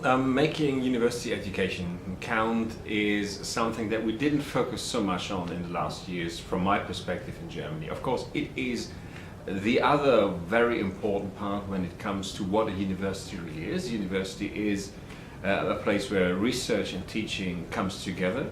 Making university education count is something that we didn't focus so much on in the last years from my perspective in Germany. Of course, it is the other very important part when it comes to what a university really is. University is a place where research and teaching comes together.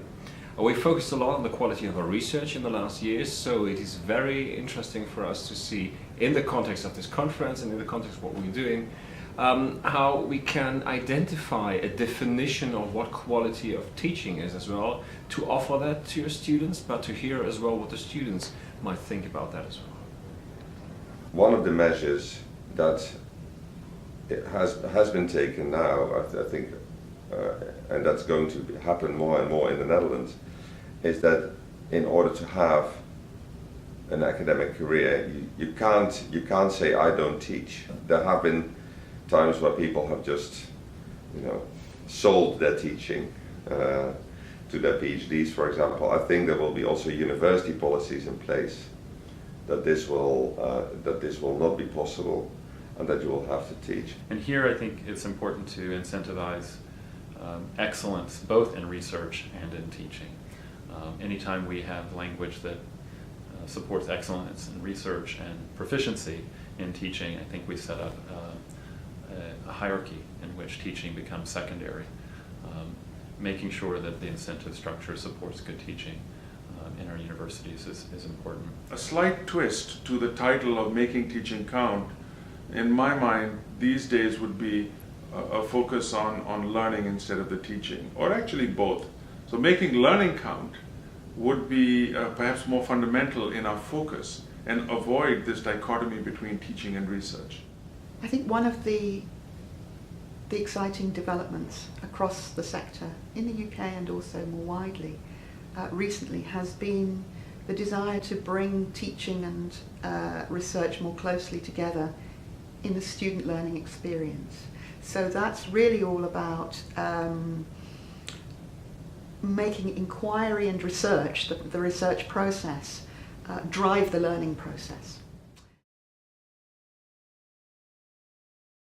We focused a lot on the quality of our research in the last years, so it is very interesting for us to see in the context of this conference and in the context of what we're doing, how we can identify a definition of what quality of teaching is as well, to offer that to your students, but to hear as well what the students might think about that as well. One of the measures that it has been taken now, I think, and that's going to happen more and more in the Netherlands, is that in order to have an academic career, you can't say I don't teach. There have been times where people have just, sold their teaching to their PhDs, for example. I think there will be also university policies in place that this will not be possible, and that you will have to teach. And here I think it's important to incentivize excellence both in research and in teaching. Anytime we have language that supports excellence in research and proficiency in teaching, I think we set up a hierarchy in which teaching becomes secondary. Making sure that the incentive structure supports good teaching in our universities is important. A slight twist to the title of Making Teaching Count, in my mind, these days would be a focus on learning instead of the teaching, or actually both. So making learning count would be perhaps more fundamental in our focus and avoid this dichotomy between teaching and research. I think one of the exciting developments across the sector in the UK and also more widely recently has been the desire to bring teaching and research more closely together in the student learning experience. So that's really all about making inquiry and research, the research process, drive the learning process.